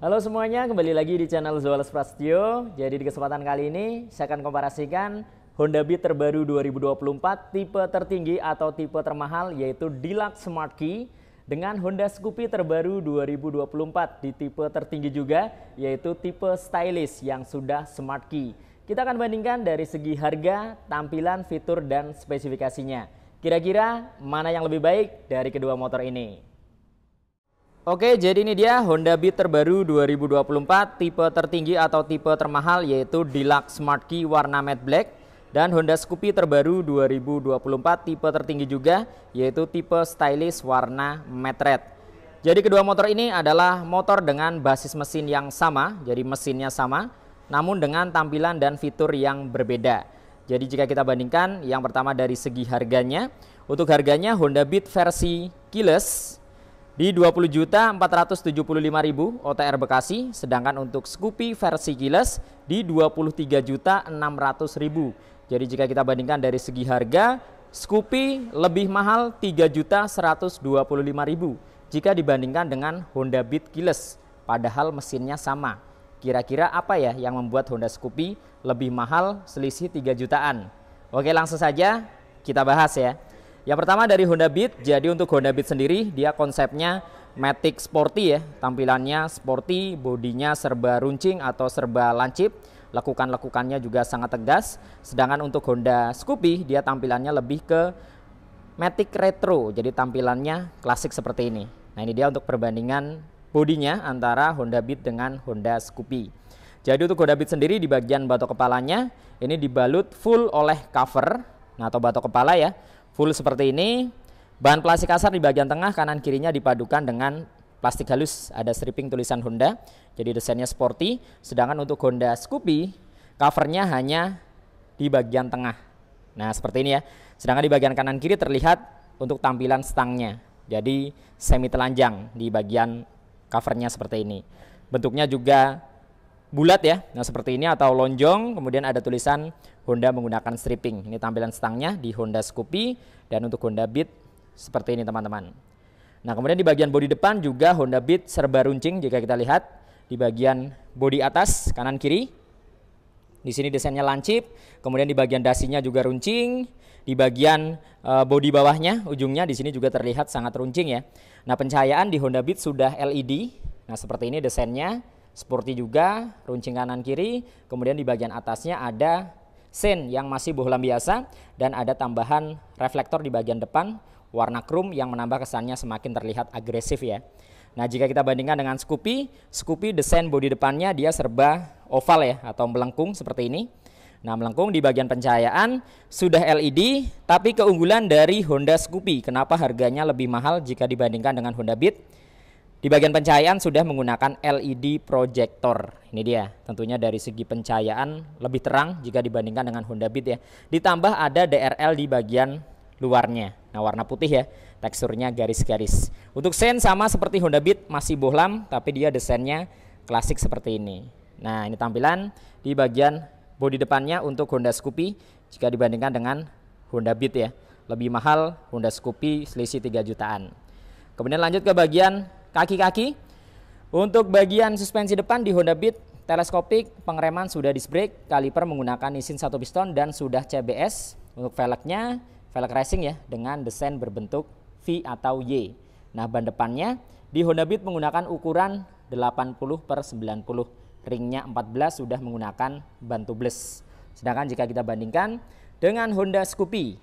Halo semuanya, kembali lagi di channel Zoales Prasetyo. Jadi di kesempatan kali ini saya akan komparasikan Honda Beat terbaru 2024 tipe tertinggi atau tipe termahal yaitu Deluxe Smart Key dengan Honda Scoopy terbaru 2024 di tipe tertinggi juga yaitu tipe stylish yang sudah Smart Key. Kita akan bandingkan dari segi harga, tampilan, fitur, dan spesifikasinya. Kira-kira mana yang lebih baik dari kedua motor ini? Oke, jadi ini dia Honda Beat terbaru 2024 tipe tertinggi atau tipe termahal yaitu Deluxe Smart Key warna matte black, dan Honda Scoopy terbaru 2024 tipe tertinggi juga yaitu tipe stylish warna matte red. Jadi kedua motor ini adalah motor dengan basis mesin yang sama, jadi mesinnya sama, namun dengan tampilan dan fitur yang berbeda. Jadi jika kita bandingkan, yang pertama dari segi harganya, untuk harganya Honda Beat versi keyless di 20.475.000 OTR Bekasi, sedangkan untuk Scoopy versi keyless di 23.600.000. Jadi jika kita bandingkan dari segi harga, Scoopy lebih mahal 3.125.000 jika dibandingkan dengan Honda Beat keyless, padahal mesinnya sama. Kira-kira apa ya yang membuat Honda Scoopy lebih mahal selisih 3 jutaan? Oke, langsung saja kita bahas ya. Yang pertama dari Honda Beat, jadi untuk Honda Beat sendiri dia konsepnya Matic Sporty ya, tampilannya sporty, bodinya serba runcing atau serba lancip, lekukan-lekukannya juga sangat tegas. Sedangkan untuk Honda Scoopy dia tampilannya lebih ke Matic Retro, jadi tampilannya klasik seperti ini. Nah ini dia untuk perbandingan bodinya antara Honda Beat dengan Honda Scoopy. Jadi untuk Honda Beat sendiri di bagian batok kepalanya ini dibalut full oleh cover, nah atau batok kepala ya. Full seperti ini, bahan plastik kasar di bagian tengah, kanan kirinya dipadukan dengan plastik halus, ada stripping tulisan Honda, jadi desainnya sporty. Sedangkan untuk Honda Scoopy, covernya hanya di bagian tengah. Nah seperti ini ya, sedangkan di bagian kanan kiri terlihat untuk tampilan stangnya, jadi semi telanjang di bagian covernya seperti ini. Bentuknya juga bulat ya, nah seperti ini atau lonjong, kemudian ada tulisan Honda menggunakan stripping. Ini tampilan stangnya di Honda Scoopy, dan untuk Honda Beat seperti ini teman-teman. Nah kemudian di bagian bodi depan juga Honda Beat serba runcing jika kita lihat di bagian bodi atas kanan kiri. Di sini desainnya lancip, kemudian di bagian dasinya juga runcing, di bagian bodi bawahnya ujungnya di sini juga terlihat sangat runcing ya. Nah pencahayaan di Honda Beat sudah LED. Nah seperti ini desainnya. Sporty juga, runcing kanan kiri, kemudian di bagian atasnya ada sen yang masih bohlam biasa, dan ada tambahan reflektor di bagian depan warna chrome yang menambah kesannya semakin terlihat agresif ya. Nah jika kita bandingkan dengan Scoopy, Scoopy desain bodi depannya dia serba oval ya atau melengkung seperti ini. Nah melengkung di bagian pencahayaan sudah LED, tapi keunggulan dari Honda Scoopy kenapa harganya lebih mahal jika dibandingkan dengan Honda Beat? Di bagian pencahayaan sudah menggunakan LED projector. Ini dia, tentunya dari segi pencahayaan lebih terang jika dibandingkan dengan Honda Beat ya. Ditambah ada DRL di bagian luarnya. Nah warna putih ya, teksturnya garis-garis. Untuk sen sama seperti Honda Beat, masih bohlam, tapi dia desainnya klasik seperti ini. Nah ini tampilan di bagian bodi depannya untuk Honda Scoopy jika dibandingkan dengan Honda Beat ya. Lebih mahal Honda Scoopy selisih 3 jutaan. Kemudian lanjut ke bagian kaki-kaki. Untuk bagian suspensi depan di Honda Beat teleskopik, pengereman sudah disc brake, kaliper menggunakan Nissin 1 piston dan sudah CBS. Untuk velgnya, velg racing ya dengan desain berbentuk V atau Y. Nah ban depannya di Honda Beat menggunakan ukuran 80/90, ringnya 14 sudah menggunakan ban tubeless. Sedangkan jika kita bandingkan dengan Honda Scoopy,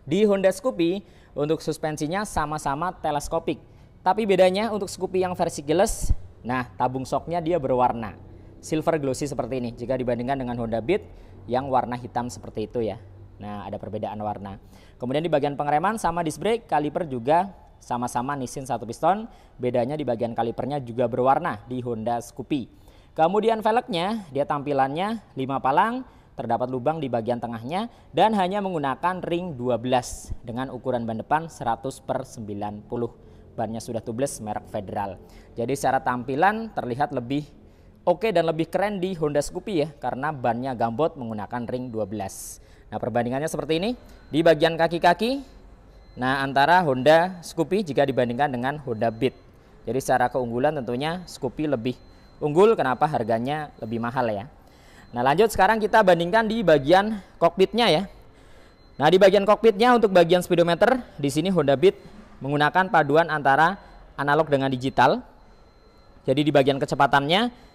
di Honda Scoopy untuk suspensinya sama-sama teleskopik. Tapi bedanya untuk Scoopy yang versi keyless, nah tabung shocknya dia berwarna silver glossy seperti ini jika dibandingkan dengan Honda Beat yang warna hitam seperti itu ya. Nah ada perbedaan warna. Kemudian di bagian pengereman sama disc brake, kaliper juga sama-sama Nissin 1 piston. Bedanya di bagian kalipernya juga berwarna di Honda Scoopy. Kemudian velgnya dia tampilannya 5 palang, terdapat lubang di bagian tengahnya dan hanya menggunakan ring 12 dengan ukuran ban depan 100/90. Bannya sudah tubeless merek Federal. Jadi secara tampilan terlihat lebih oke dan lebih keren di Honda Scoopy ya, karena bannya gambot menggunakan ring 12. Nah perbandingannya seperti ini. Di bagian kaki-kaki, nah antara Honda Scoopy jika dibandingkan dengan Honda Beat. Jadi secara keunggulan tentunya Scoopy lebih unggul. Kenapa? Harganya lebih mahal ya. Nah lanjut, sekarang kita bandingkan di bagian kokpitnya ya. Nah di bagian kokpitnya untuk bagian speedometer, di sini Honda Beat menggunakan paduan antara analog dengan digital. Jadi di bagian kecepatannya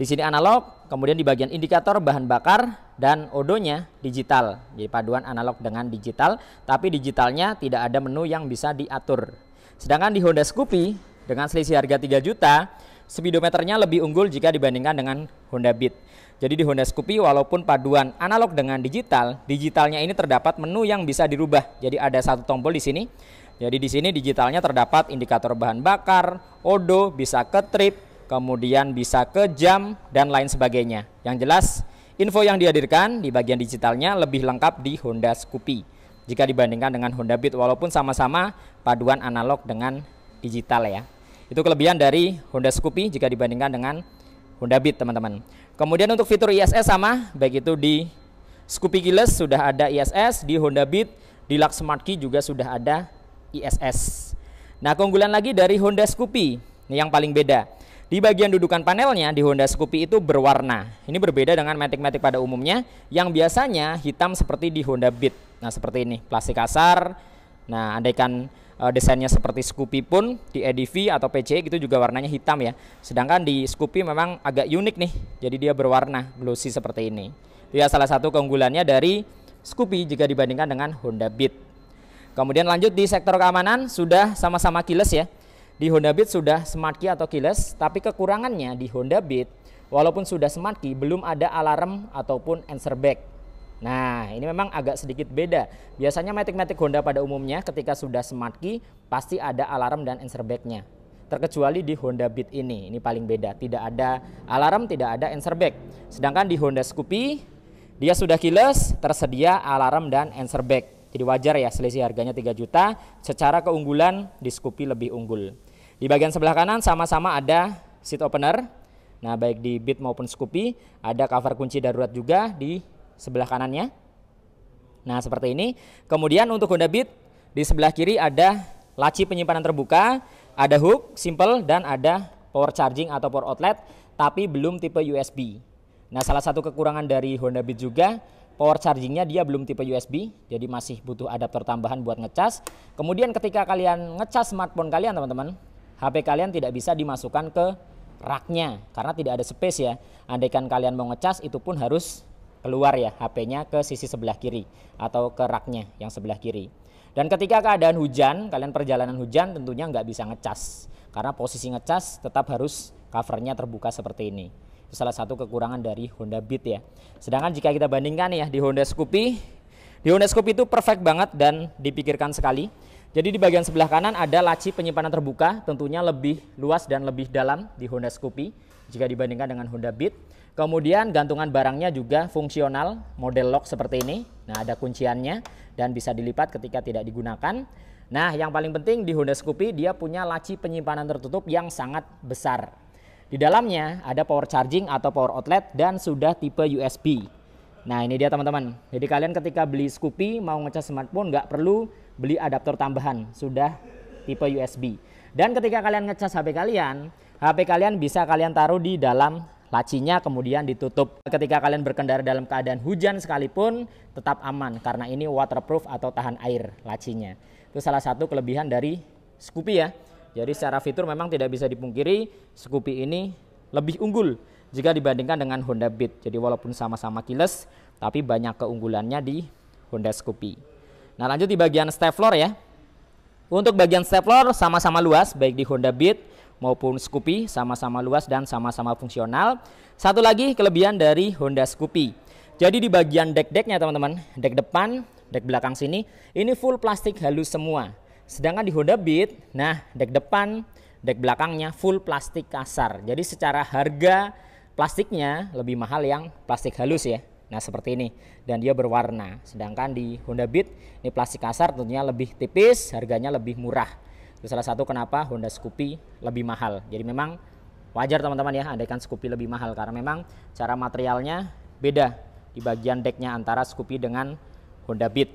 di sini analog, kemudian di bagian indikator bahan bakar dan odonya digital. Jadi paduan analog dengan digital, tapi digitalnya tidak ada menu yang bisa diatur. Sedangkan di Honda Scoopy dengan selisih harga 3 juta, speedometernya lebih unggul jika dibandingkan dengan Honda Beat. Jadi di Honda Scoopy walaupun paduan analog dengan digital, digitalnya ini terdapat menu yang bisa dirubah. Jadi ada satu tombol di sini. Jadi di sini digitalnya terdapat indikator bahan bakar, odo, bisa ke trip, kemudian bisa ke jam dan lain sebagainya. Yang jelas info yang dihadirkan di bagian digitalnya lebih lengkap di Honda Scoopy jika dibandingkan dengan Honda Beat walaupun sama-sama paduan analog dengan digital ya. Itu kelebihan dari Honda Scoopy jika dibandingkan dengan Honda Beat teman-teman. Kemudian untuk fitur ISS sama, baik itu di Scoopy Keyless sudah ada ISS, di Honda Beat Deluxe Smart Key juga sudah ada ISS. Nah keunggulan lagi dari Honda Scoopy ini yang paling beda. Di bagian dudukan panelnya di Honda Scoopy itu berwarna. Ini berbeda dengan Matic-Matic pada umumnya yang biasanya hitam seperti di Honda Beat. Nah seperti ini, plastik kasar. Nah andaikan desainnya seperti Scoopy pun di EDV atau PCX itu juga warnanya hitam ya. Sedangkan di Scoopy memang agak unik nih. Jadi dia berwarna glossy seperti ini. Itu ya salah satu keunggulannya dari Scoopy jika dibandingkan dengan Honda Beat. Kemudian lanjut di sektor keamanan sudah sama-sama keyless ya. Di Honda Beat sudah smart key atau keyless, tapi kekurangannya di Honda Beat walaupun sudah smart key belum ada alarm ataupun answer back. Nah ini memang agak sedikit beda. Biasanya Matic-Matic Honda pada umumnya ketika sudah smart key pasti ada alarm dan answer back-nya. Terkecuali di Honda Beat ini paling beda. Tidak ada alarm, tidak ada answer back. Sedangkan di Honda Scoopy dia sudah keyless, tersedia alarm dan answer back. Jadi wajar ya selisih harganya 3 juta, secara keunggulan di Scoopy lebih unggul. Di bagian sebelah kanan sama-sama ada seat opener. Nah baik di Beat maupun Scoopy ada cover kunci darurat juga di sebelah kanannya. Nah seperti ini. Kemudian untuk Honda Beat di sebelah kiri ada laci penyimpanan terbuka, ada hook, simple dan ada power charging atau power outlet, tapi belum tipe USB. Nah salah satu kekurangan dari Honda Beat juga power chargingnya dia belum tipe USB, jadi masih butuh adaptor tambahan buat ngecas. Kemudian ketika kalian ngecas smartphone kalian teman-teman, HP kalian tidak bisa dimasukkan ke raknya karena tidak ada space ya. Andaikan kalian mau ngecas itu pun harus keluar ya HP-nya ke sisi sebelah kiri atau ke raknya yang sebelah kiri. Dan ketika keadaan hujan, kalian perjalanan hujan tentunya nggak bisa ngecas karena posisi ngecas tetap harus covernya terbuka seperti ini. Itu salah satu kekurangan dari Honda Beat ya. Sedangkan jika kita bandingkan ya di Honda Scoopy itu perfect banget dan dipikirkan sekali. Jadi di bagian sebelah kanan ada laci penyimpanan terbuka, tentunya lebih luas dan lebih dalam di Honda Scoopy jika dibandingkan dengan Honda Beat. Kemudian gantungan barangnya juga fungsional, model lock seperti ini. Nah ada kunciannya dan bisa dilipat ketika tidak digunakan. Nah yang paling penting di Honda Scoopy dia punya laci penyimpanan tertutup yang sangat besar. Di dalamnya ada power charging atau power outlet dan sudah tipe USB. Nah ini dia teman-teman. Jadi kalian ketika beli Scoopy mau ngecas smartphone nggak perlu beli adaptor tambahan, sudah tipe USB. Dan ketika kalian ngecas HP kalian bisa kalian taruh di dalam lacinya kemudian ditutup. Ketika kalian berkendara dalam keadaan hujan sekalipun tetap aman karena ini waterproof atau tahan air lacinya. Itu salah satu kelebihan dari Scoopy ya. Jadi secara fitur memang tidak bisa dipungkiri Scoopy ini lebih unggul jika dibandingkan dengan Honda Beat. Jadi walaupun sama-sama keyless tapi banyak keunggulannya di Honda Scoopy. Nah lanjut di bagian step floor ya. Untuk bagian step floor sama-sama luas baik di Honda Beat maupun Scoopy, sama-sama luas dan sama-sama fungsional. Satu lagi kelebihan dari Honda Scoopy. Jadi di bagian deck-decknya teman-teman, dek depan, dek belakang sini ini full plastik halus semua. Sedangkan di Honda Beat, nah dek depan, dek belakangnya full plastik kasar. Jadi secara harga plastiknya lebih mahal yang plastik halus ya. Nah seperti ini dan dia berwarna. Sedangkan di Honda Beat ini plastik kasar tentunya lebih tipis, harganya lebih murah. Itu salah satu kenapa Honda Scoopy lebih mahal. Jadi memang wajar teman-teman ya andaikan Scoopy lebih mahal karena memang cara materialnya beda di bagian decknya antara Scoopy dengan Honda Beat.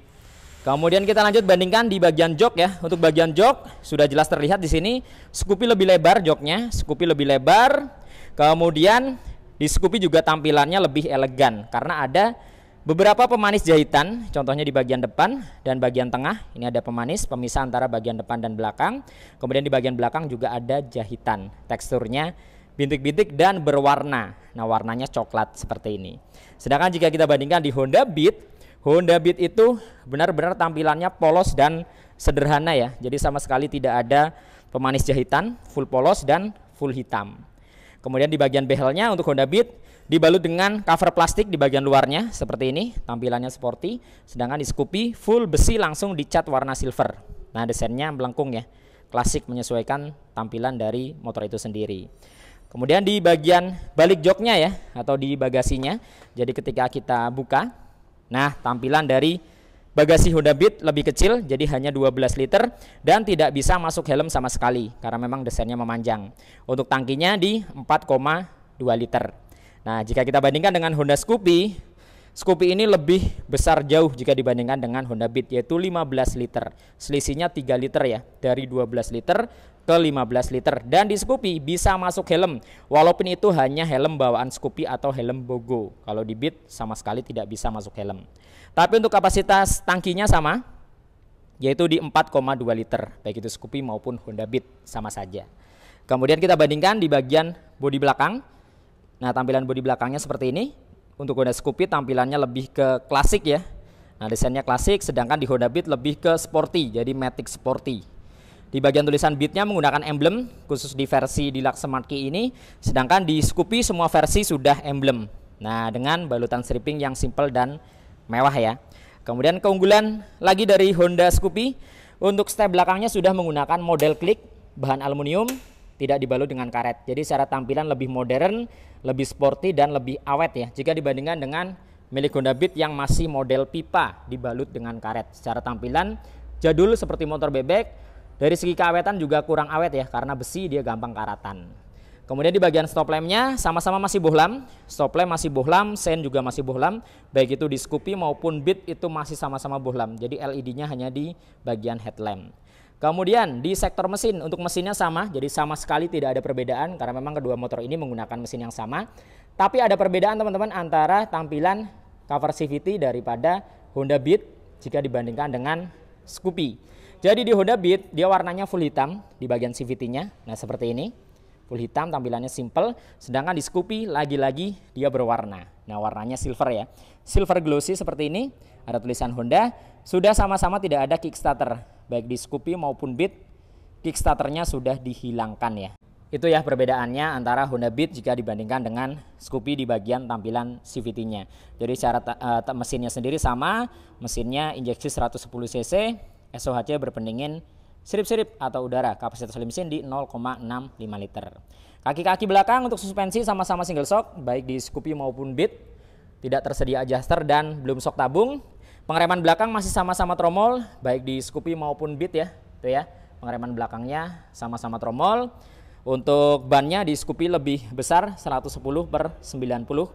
Kemudian kita lanjut bandingkan di bagian jok ya. Untuk bagian jok sudah jelas terlihat di sini Scoopy lebih lebar joknya, Scoopy lebih lebar. Kemudian di Scoopy juga tampilannya lebih elegan karena ada beberapa pemanis jahitan, contohnya di bagian depan dan bagian tengah. Ini ada pemanis pemisah antara bagian depan dan belakang. Kemudian di bagian belakang juga ada jahitan. Teksturnya bintik-bintik dan berwarna. Nah, warnanya coklat seperti ini. Sedangkan jika kita bandingkan di Honda Beat itu benar-benar tampilannya polos dan sederhana ya. Jadi sama sekali tidak ada pemanis jahitan, full polos dan full hitam. Kemudian di bagian behelnya untuk Honda Beat dibalut dengan cover plastik di bagian luarnya seperti ini, tampilannya sporty. Sedangkan di Scoopy full besi langsung dicat warna silver. Nah, desainnya melengkung ya, klasik menyesuaikan tampilan dari motor itu sendiri. Kemudian di bagian balik joknya ya, atau di bagasinya, jadi ketika kita buka, nah tampilan dari bagasi Honda Beat lebih kecil, jadi hanya 12 liter dan tidak bisa masuk helm sama sekali karena memang desainnya memanjang. Untuk tangkinya di 4,2 liter. Nah, jika kita bandingkan dengan Honda Scoopy ini lebih besar jauh jika dibandingkan dengan Honda Beat, yaitu 15 liter. Selisihnya 3 liter ya, dari 12 liter ke 15 liter. Dan di Scoopy bisa masuk helm, walaupun itu hanya helm bawaan Scoopy atau helm Bogo. Kalau di Beat sama sekali tidak bisa masuk helm. Tapi untuk kapasitas tangkinya sama, yaitu di 4,2 liter, baik itu Scoopy maupun Honda Beat sama saja. Kemudian kita bandingkan di bagian bodi belakang. Nah, tampilan bodi belakangnya seperti ini. Untuk Honda Scoopy tampilannya lebih ke klasik ya. Nah, desainnya klasik, sedangkan di Honda Beat lebih ke sporty, jadi Matic Sporty. Di bagian tulisan Beatnya menggunakan emblem khusus di versi Deluxe Smart Key ini, sedangkan di Scoopy semua versi sudah emblem. Nah, dengan balutan stripping yang simple dan mewah ya. Kemudian keunggulan lagi dari Honda Scoopy, untuk step belakangnya sudah menggunakan model klik bahan aluminium, tidak dibalut dengan karet. Jadi secara tampilan lebih modern, lebih sporty dan lebih awet ya, jika dibandingkan dengan milik Honda Beat yang masih model pipa dibalut dengan karet. Secara tampilan jadul seperti motor bebek. Dari segi keawetan juga kurang awet ya, karena besi dia gampang karatan. Kemudian di bagian stop lampnya sama-sama masih bohlam, stop lamp masih bohlam, sen juga masih bohlam, baik itu di Scoopy maupun Beat itu masih sama-sama bohlam. Jadi LED-nya hanya di bagian headlamp. Kemudian di sektor mesin, untuk mesinnya sama, jadi sama sekali tidak ada perbedaan karena memang kedua motor ini menggunakan mesin yang sama. Tapi ada perbedaan teman-teman antara tampilan cover CVT daripada Honda Beat jika dibandingkan dengan Scoopy. Jadi di Honda Beat dia warnanya full hitam di bagian CVT-nya. Nah, seperti ini. Full hitam, tampilannya simple. Sedangkan di Scoopy lagi-lagi dia berwarna. Nah, warnanya silver ya. Silver glossy seperti ini. Ada tulisan Honda. Sudah sama-sama tidak ada kickstarter. Baik di Scoopy maupun Beat, kickstarternya sudah dihilangkan ya. Itu ya perbedaannya antara Honda Beat jika dibandingkan dengan Scoopy di bagian tampilan CVT-nya. Jadi secara mesinnya sendiri sama. Mesinnya injeksi 110 cc. SOHC berpendingin sirip-sirip atau udara, kapasitas mesin di 0,65 liter. Kaki-kaki belakang untuk suspensi sama-sama single shock, baik di Scoopy maupun Beat. Tidak tersedia adjuster dan belum shock tabung. Pengereman belakang masih sama-sama tromol, baik di Scoopy maupun Beat ya. Itu ya, pengereman belakangnya sama-sama tromol. Untuk bannya di Scoopy lebih besar 110/90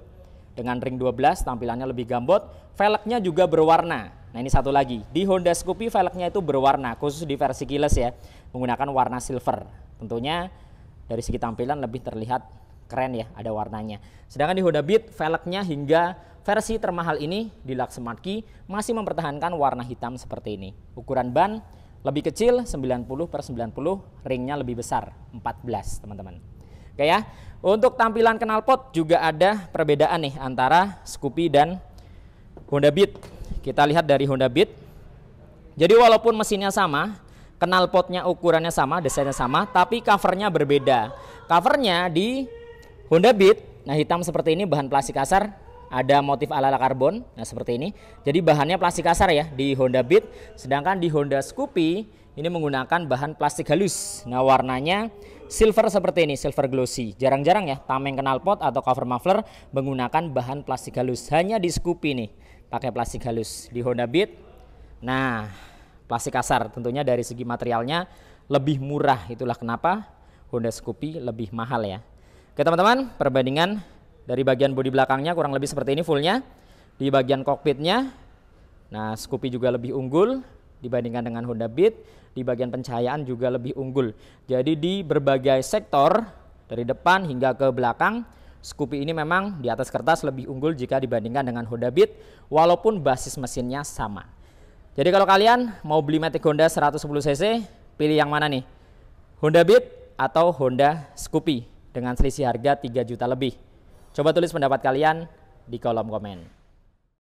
dengan ring 12, tampilannya lebih gambot. Velgnya juga berwarna. Nah, ini satu lagi, di Honda Scoopy velgnya itu berwarna, khusus di versi keyless ya, menggunakan warna silver. Tentunya dari segi tampilan lebih terlihat keren ya, ada warnanya. Sedangkan di Honda Beat velgnya hingga versi termahal ini di Deluxe Smart Key masih mempertahankan warna hitam seperti ini. Ukuran ban lebih kecil 90/90, ringnya lebih besar 14 teman-teman. Oke ya, untuk tampilan knalpot juga ada perbedaan nih antara Scoopy dan Honda Beat. Kita lihat dari Honda Beat. Jadi walaupun mesinnya sama, knalpotnya ukurannya sama, desainnya sama, tapi covernya berbeda. Covernya di Honda Beat, nah hitam seperti ini, bahan plastik kasar, ada motif ala-ala karbon, nah seperti ini. Jadi bahannya plastik kasar ya di Honda Beat, sedangkan di Honda Scoopy ini menggunakan bahan plastik halus. Nah, warnanya silver seperti ini, silver glossy. Jarang-jarang ya tameng knalpot atau cover muffler menggunakan bahan plastik halus. Hanya di Scoopy nih pakai plastik halus. Di Honda Beat, nah plastik kasar. Tentunya dari segi materialnya lebih murah. Itulah kenapa Honda Scoopy lebih mahal ya. Oke teman-teman, perbandingan dari bagian bodi belakangnya kurang lebih seperti ini fullnya. Di bagian kokpitnya Nah, Scoopy juga lebih unggul dibandingkan dengan Honda Beat. Di bagian pencahayaan juga lebih unggul. Jadi di berbagai sektor dari depan hingga ke belakang, Scoopy ini memang di atas kertas lebih unggul jika dibandingkan dengan Honda Beat, walaupun basis mesinnya sama. Jadi kalau kalian mau beli Matic Honda 110 cc, pilih yang mana nih? Honda Beat atau Honda Scoopy dengan selisih harga 3 juta lebih? Coba tulis pendapat kalian di kolom komen.